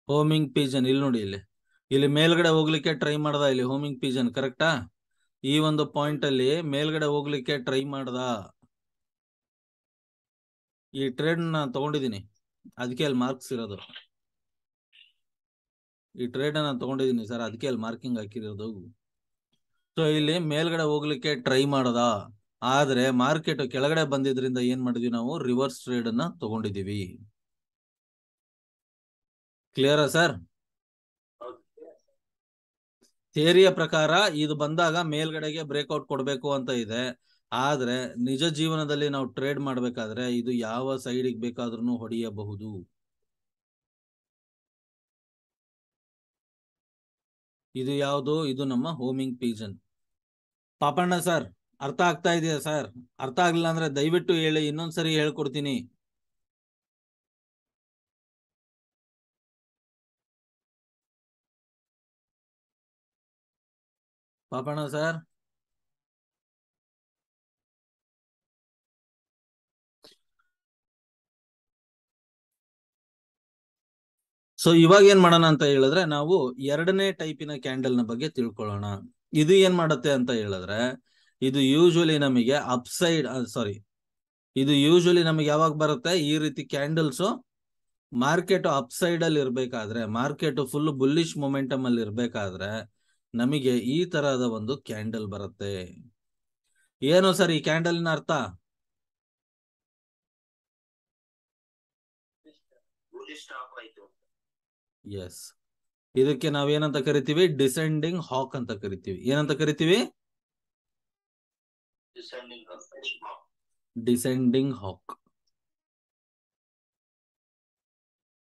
Homing Pigeon ಇಲ್ಲಿ ನೋಡಿ, ಇಲ್ಲಿ ಮೇಲ್ಗಡೆ ಹೋಗ್ಲಿಕ್ಕೆ ಟ್ರೈ ಮಾಡ್ದ, ಇಲ್ಲಿ ಹೋಮಿಂಗ್ ಪಿಜನ್ ಕರೆಕ್ಟಾ? ಈ ಒಂದು ಪಾಯಿಂಟ್ ಅಲ್ಲಿ ಮೇಲ್ಗಡೆ ಹೋಗ್ಲಿಕ್ಕೆ ಟ್ರೈ ಮಾಡ್ದ. ಈ ಟ್ರೇಡ್ ನ ತಗೊಂಡಿದ್ದೀನಿ, ಅದಕ್ಕೆ ಅಲ್ಲಿ ಮಾರ್ಕ್ಸ್ ಇರೋದು. ಈ ಟ್ರೇಡ್ ನಾನು ತಗೊಂಡಿದ್ದೀನಿ ಸರ್, ಅದಕ್ಕೆ ಅಲ್ಲಿ ಮಾರ್ಕಿಂಗ್ ಹಾಕಿರೋದು. ಸೊ ಇಲ್ಲಿ ಮೇಲ್ಗಡೆ ಹೋಗ್ಲಿಕ್ಕೆ ಟ್ರೈ ಮಾಡದ, ಆದ್ರೆ ಮಾರ್ಕೆಟ್ ಕೆಳಗಡೆ ಬಂದಿದ್ರಿಂದ ಏನ್ ಮಾಡಿದ್ವಿ ನಾವು, ರಿವರ್ಸ್ ಟ್ರೇಡ್ ಅನ್ನ ತಗೊಂಡಿದೀವಿ. ಕ್ಲಿಯರಾ ಸರ್? ಥಿಯರಿಯ ಪ್ರಕಾರ ಇದು ಬಂದಾಗ ಮೇಲ್ಗಡೆಗೆ ಬ್ರೇಕ್ಔಟ್ ಕೊಡ್ಬೇಕು ಅಂತ ಇದೆ, ಆದ್ರೆ ನಿಜ ಜೀವನದಲ್ಲಿ ನಾವು ಟ್ರೇಡ್ ಮಾಡ್ಬೇಕಾದ್ರೆ ಇದು ಯಾವ ಸೈಡಿಗೆ ಬೇಕಾದ್ರೂ ಹೊಡೆಯಬಹುದು. ಇದು ಯಾವುದು? ಇದು ನಮ್ಮ ಹೋಮಿಂಗ್ ಪಿಜನ್. ಪಾಪಣ್ಣ ಸರ್ ಅರ್ಥ ಆಗ್ತಾ ಇದೆಯಾ ಸರ್? ಅರ್ಥ ಆಗ್ಲಿಲ್ಲ ಅಂದ್ರೆ ದಯವಿಟ್ಟು ಹೇಳಿ, ಇನ್ನೊಂದ್ಸರಿ ಹೇಳ್ಕೊಡ್ತೀನಿ. ಪಾಪಣ್ಣ ಸರ್, ಸೊ ಇವಾಗ ಏನ್ ಮಾಡೋಣ ಅಂತ ಹೇಳಿದ್ರೆ, ನಾವು ಎರಡನೇ ಟೈಪಿನ ಕ್ಯಾಂಡಲ್ ನ ಬಗ್ಗೆ ತಿಳ್ಕೊಳ್ಳೋಣ. ಇದು ಏನ್ ಮಾಡುತ್ತೆ ಅಂತ ಹೇಳಿದ್ರೆ, ಇದು ಯೂಶುವಲಿ ನಮಗೆ ಅಪ್ಸೈಡ್, ಸಾರಿ, ಇದು ಯೂಶುವಲಿ ನಮಗೆ ಯಾವಾಗ ಬರುತ್ತೆ, ಈ ರೀತಿ ಕ್ಯಾಂಡಲ್ಸ್ ಮಾರ್ಕೆಟ್ ಅಪ್ಸೈಡ್ ಅಲ್ಲಿ ಇರ್ಬೇಕಾದ್ರೆ, ಮಾರ್ಕೆಟ್ ಫುಲ್ ಬುಲ್ಲಿಶ್ ಮೊಮೆಂಟಮ್ ಅಲ್ಲಿ ಇರ್ಬೇಕಾದ್ರೆ ನಮಗೆ ಈ ತರಹದ ಒಂದು ಕ್ಯಾಂಡಲ್ ಬರುತ್ತೆ. ಏನು ಸರ್ ಈ ಕ್ಯಾಂಡಲ್ನ ಅರ್ಥ? ಎಸ್, ಇದಕ್ಕೆ ನಾವೇನಂತ ಕರಿತೀವಿ? ಡಿಸೆಂಡಿಂಗ್ ಹಾಕ್ ಅಂತ ಕರಿತೀವಿ. ಏನಂತ ಕರಿತೀವಿ? ಡಿಸೆಂಡಿಂಗ್ ಹಾಕ್.